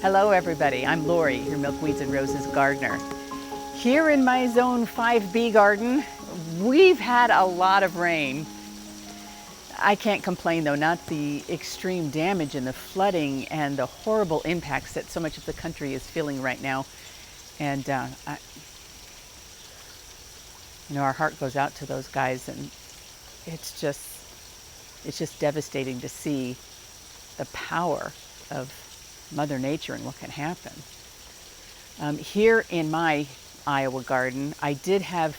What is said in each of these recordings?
Hello everybody, I'm Lori, your Milkweeds and Roses gardener. Here in my Zone 5B garden, we've had a lot of rain. I can't complain though, not the extreme damage and the flooding and the horrible impacts that so much of the country is feeling right now. And our heart goes out to those guys, and it's just devastating to see the power of Mother Nature and what can happen. Here in my Iowa garden, I did have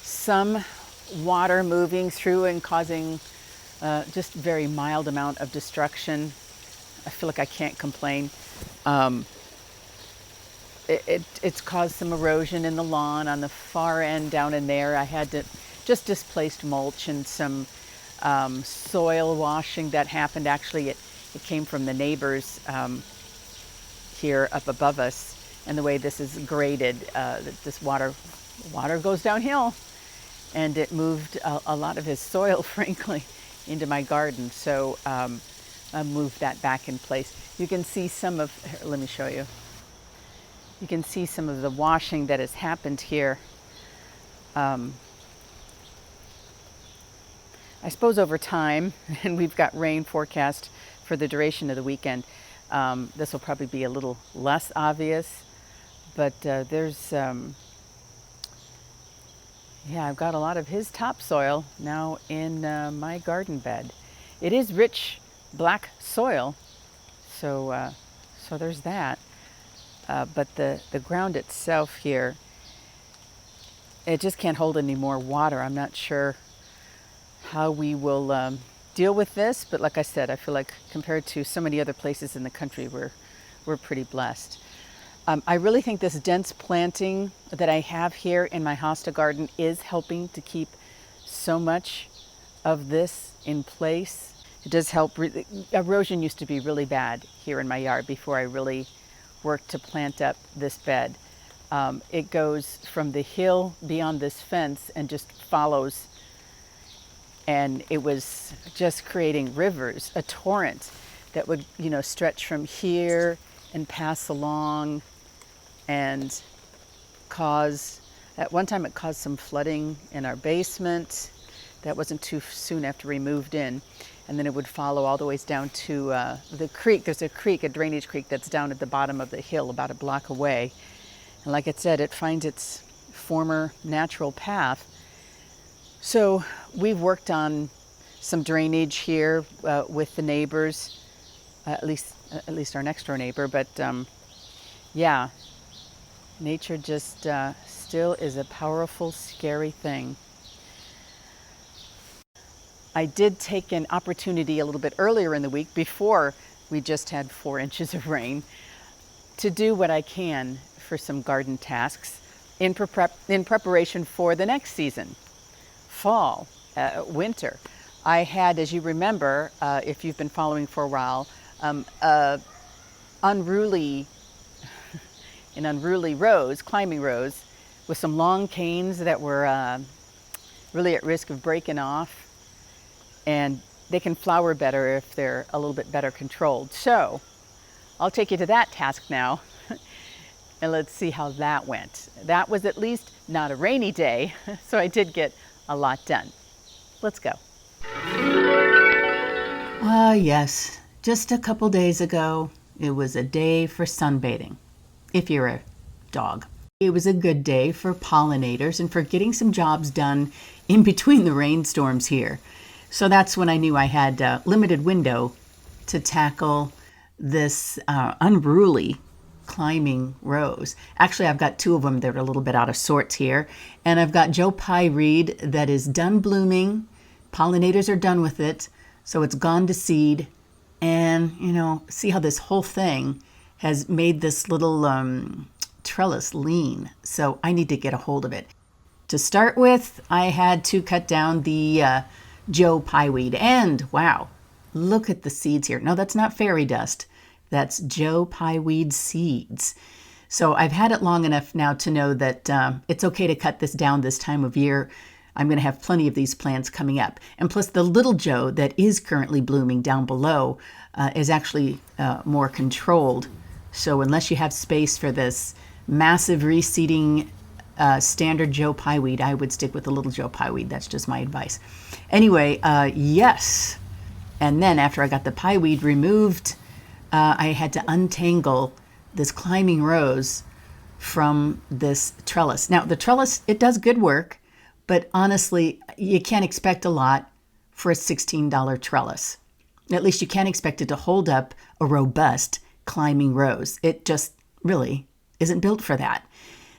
some water moving through and causing just very mild amount of destruction. I feel like I can't complain. It's caused some erosion in the lawn on the far end down in there. I had to just displaced mulch and some soil washing that happened. Actually, it came from the neighbors here up above us, and the way this is graded, this water goes downhill, and it moved a lot of his soil, frankly, into my garden. So I moved that back in place. You can see some of, here, let me show you. You can see some of the washing that has happened here. I suppose over time, and we've got rain forecast for the duration of the weekend, this will probably be a little less obvious, but there's, I've got a lot of his topsoil now in my garden bed. It is rich black soil, so there's that. But the ground itself here, it just can't hold any more water. I'm not sure how we will deal with this, but like I said, I feel like compared to so many other places in the country, we're pretty blessed. I really think this dense planting that I have here in my hosta garden is helping to keep so much of this in place. It does help. Erosion used to be really bad here in my yard before I really worked to plant up this bed. It goes from the hill beyond this fence and just follows, and it was just creating rivers, a torrent that would, stretch from here and pass along and cause, at one time it caused some flooding in our basement. That wasn't too soon after we moved in. And then it would follow all the ways down to the creek. There's a creek, a drainage creek that's down at the bottom of the hill about a block away. And like I said, it finds its former natural path. So we've worked on some drainage here with the neighbors, at least our next door neighbor. But yeah, nature just still is a powerful, scary thing. I did take an opportunity a little bit earlier in the week, before we just had 4 inches of rain, to do what I can for some garden tasks in preparation for the next season, fall, winter. I had, as you remember, if you've been following for a while, unruly rose, climbing rose, with some long canes that were really at risk of breaking off. And they can flower better if they're a little bit better controlled. So I'll take you to that task now, and let's see how that went. That was at least not a rainy day, so I did get a lot done. Let's go. Yes, just a couple days ago, it was a day for sunbathing, if you're a dog. It was a good day for pollinators and for getting some jobs done in between the rainstorms here. So that's when I knew I had a limited window to tackle this unruly climbing rose. Actually, I've got 2 of them that are a little bit out of sorts here. And I've got Joe Pye Reed that is done blooming. Pollinators are done with it. So it's gone to seed. And, see how this whole thing has made this little trellis lean. So I need to get a hold of it. To start with, I had to cut down the Joe Pyeweed, and wow, look at the seeds here. No, that's not fairy dust. That's Joe Pyeweed seeds. So I've had it long enough now to know that it's okay to cut this down this time of year. I'm going to have plenty of these plants coming up. And plus the little Joe that is currently blooming down below is actually more controlled So unless you have space for this massive reseeding standard Joe Pye weed, I would stick with the little Joe Pye weed. That's just my advice. Anyway, yes. And then after I got the pie weed removed, I had to untangle this climbing rose from this trellis. Now, the trellis, it does good work, but honestly, you can't expect a lot for a $16 trellis. At least you can't expect it to hold up a robust climbing rose. It just really isn't built for that.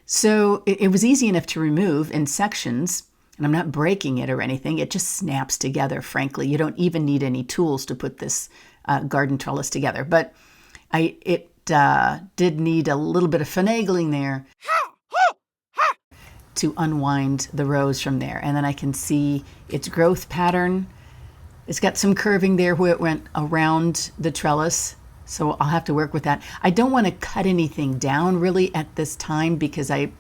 So it was easy enough to remove in sections, and I'm not breaking it or anything. It just snaps together, frankly. You don't even need any tools to put this garden trellis together. But it did need a little bit of finagling there to unwind the rose from there. And then I can see its growth pattern. It's got some curving there where it went around the trellis. So I'll have to work with that. I don't want to cut anything down really at this time because I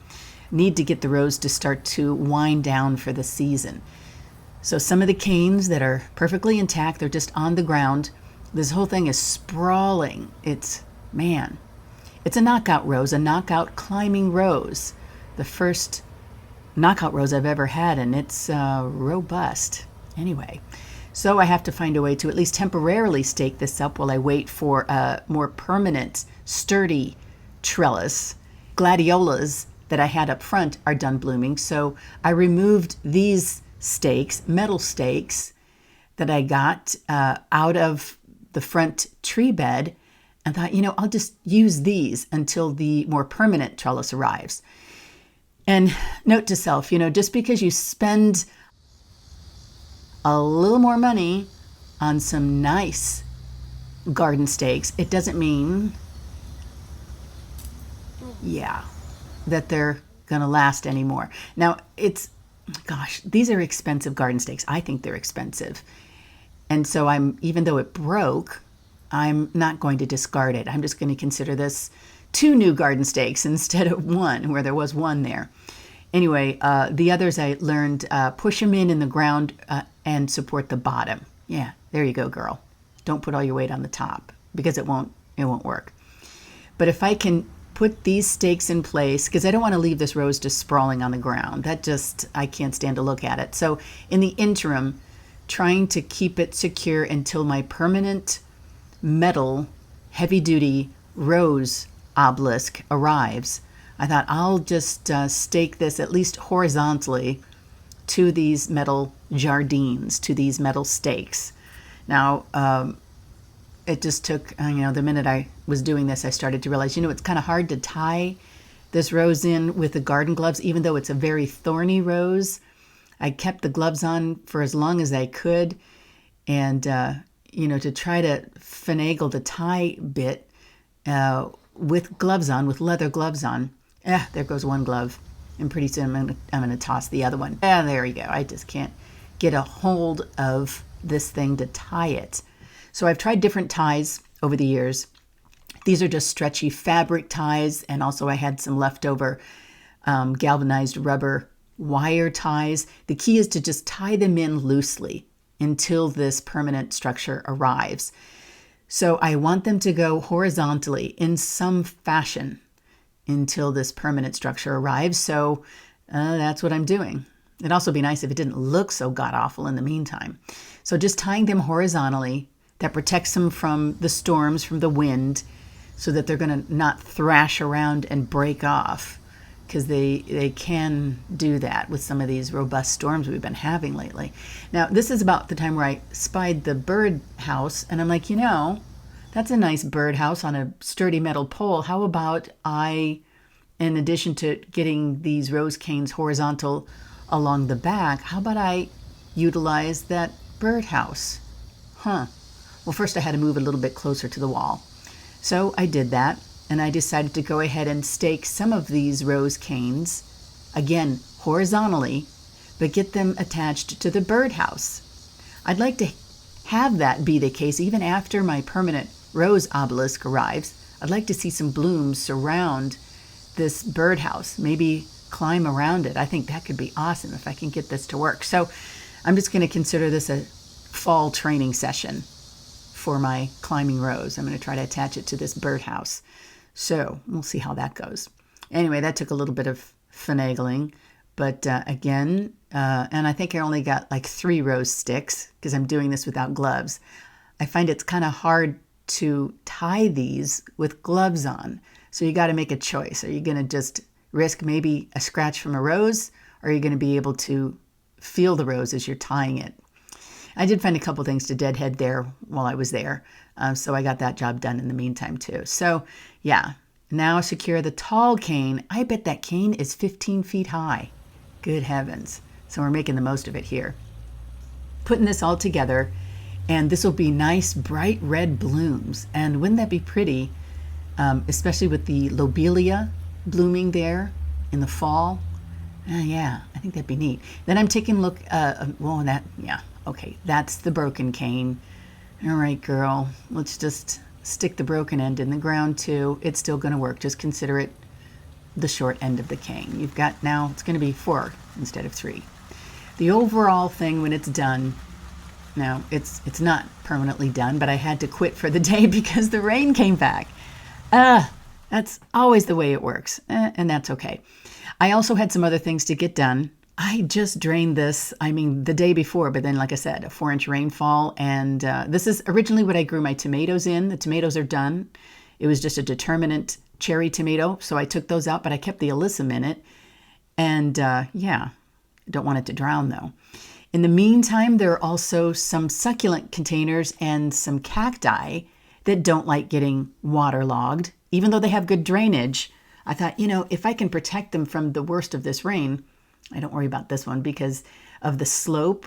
need to get the rose to start to wind down for the season. So some of the canes that are perfectly intact, they're just on the ground. This whole thing is sprawling. It's a knockout rose, a knockout climbing rose. The first knockout rose I've ever had, and it's robust. Anyway, so I have to find a way to at least temporarily stake this up while I wait for a more permanent, sturdy trellis. Gladiolas that I had up front are done blooming, so I removed these stakes, metal stakes, that I got out of the front tree bed, and thought, I'll just use these until the more permanent trellis arrives. And note to self, just because you spend a little more money on some nice garden stakes, it doesn't mean, that they're going to last anymore. Now, these are expensive garden stakes. I think they're expensive. And so even though it broke, I'm not going to discard it. I'm just going to consider this 2 new garden stakes instead of 1, where there was 1 there. Anyway, the others I learned, push them in the ground and support the bottom. Yeah, there you go, girl. Don't put all your weight on the top because it won't work. But if I can put these stakes in place, because I don't want to leave this rose just sprawling on the ground. I can't stand to look at it. So in the interim, trying to keep it secure until my permanent metal, heavy-duty rose obelisk arrives, I thought I'll just stake this at least horizontally to these metal jardines, to these metal stakes. Now, it just took, the minute I was doing this, I started to realize, it's kind of hard to tie this rose in with the garden gloves, even though it's a very thorny rose. I kept the gloves on for as long as I could, and to try to finagle the tie bit with gloves on, with leather gloves on. There goes one glove, and pretty soon I'm going to toss the other one. There you go. I just can't get a hold of this thing to tie it. So I've tried different ties over the years. These are just stretchy fabric ties, and also I had some leftover galvanized rubber wire ties. The key is to just tie them in loosely until this permanent structure arrives. So I want them to go horizontally in some fashion until this permanent structure arrives. So that's what I'm doing. It'd also be nice if it didn't look so god-awful in the meantime. So just tying them horizontally, that protects them from the storms, from the wind, so that they're going to not thrash around and break off, because they can do that with some of these robust storms we've been having lately. Now, this is about the time where I spied the bird house, and I'm like, that's a nice bird house on a sturdy metal pole. How about in addition to getting these rose canes horizontal along the back, how about I utilize that bird house? Well, first I had to move a little bit closer to the wall. So I did that, and I decided to go ahead and stake some of these rose canes, again, horizontally, but get them attached to the birdhouse. I'd like to have that be the case even after my permanent rose obelisk arrives. I'd like to see some blooms surround this birdhouse, maybe climb around it. I think that could be awesome if I can get this to work. So I'm just going to consider this a fall training session for my climbing rose. I'm going to try to attach it to this birdhouse. So we'll see how that goes. Anyway, that took a little bit of finagling, but again, and I think I only got like 3 rose sticks because I'm doing this without gloves. I find it's kind of hard to tie these with gloves on. So you got to make a choice. Are you going to just risk maybe a scratch from a rose, or are you going to be able to feel the rose as you're tying it? I did find a couple things to deadhead there while I was there. So I got that job done in the meantime too. So yeah, now secure the tall cane. I bet that cane is 15 feet high. Good heavens. So we're making the most of it here. Putting this all together, and this will be nice bright red blooms. And wouldn't that be pretty, especially with the lobelia blooming there in the fall? Yeah, I think that'd be neat. Then I'm taking a look, okay, that's the broken cane. All right, girl, let's just stick the broken end in the ground too. It's still going to work. Just consider it the short end of the cane. You've got now, it's going to be 4 instead of 3. The overall thing when it's done, now it's not permanently done, but I had to quit for the day because the rain came back. That's always the way it works, and that's okay. I also had some other things to get done. I just drained this, the day before, but then, like I said, a 4-inch rainfall. And this is originally what I grew my tomatoes in. The tomatoes are done. It was just a determinate cherry tomato, so I took those out, but I kept the alyssum in it. And yeah, don't want it to drown though. In the meantime, there are also some succulent containers and some cacti that don't like getting waterlogged. Even though they have good drainage, I thought, if I can protect them from the worst of this rain, I don't worry about this one because of the slope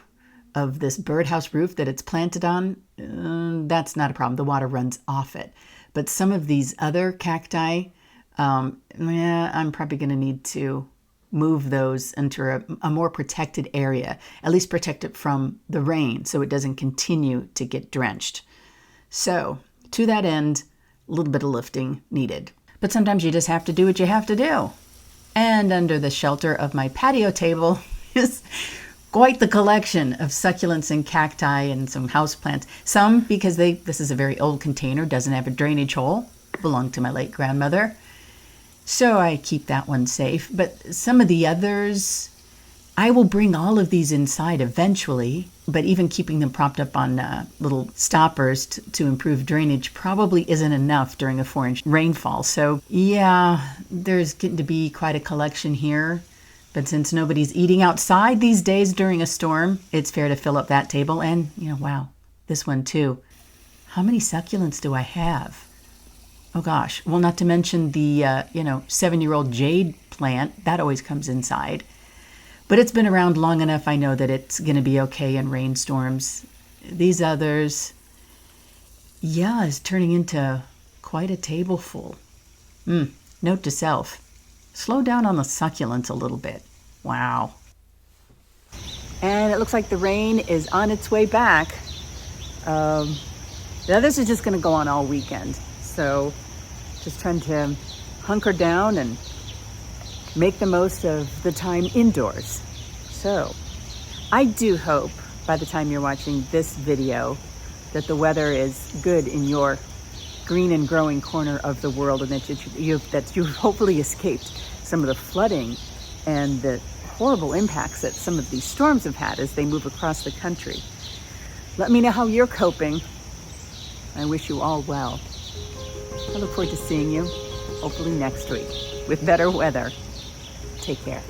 of this birdhouse roof that it's planted on. That's not a problem. The water runs off it. But some of these other cacti, I'm probably going to need to move those into a more protected area, at least protect it from the rain so it doesn't continue to get drenched. So to that end, a little bit of lifting needed. But sometimes you just have to do what you have to do. And under the shelter of my patio table is quite the collection of succulents and cacti and some houseplants. Some because this is a very old container, doesn't have a drainage hole, belonged to my late grandmother. So I keep that one safe. But some of the others, I will bring all of these inside eventually, but even keeping them propped up on little stoppers to improve drainage probably isn't enough during a 4-inch rainfall. So yeah, there's getting to be quite a collection here. But since nobody's eating outside these days during a storm, it's fair to fill up that table. And, wow, this one too. How many succulents do I have? Oh gosh, well, not to mention the, 7-year-old jade plant. That always comes inside. But it's been around long enough, I know that it's going to be okay in rainstorms. These others, yeah, is turning into quite a table full. Note to self, slow down on the succulents a little bit. Wow. And it looks like the rain is on its way back. Now this is just going to go on all weekend. So just trying to hunker down and make the most of the time indoors. So I do hope by the time you're watching this video that the weather is good in your green and growing corner of the world, and that you've hopefully escaped some of the flooding and the horrible impacts that some of these storms have had as they move across the country. Let me know how you're coping. I wish you all well. I look forward to seeing you, hopefully next week, with better weather. Take care.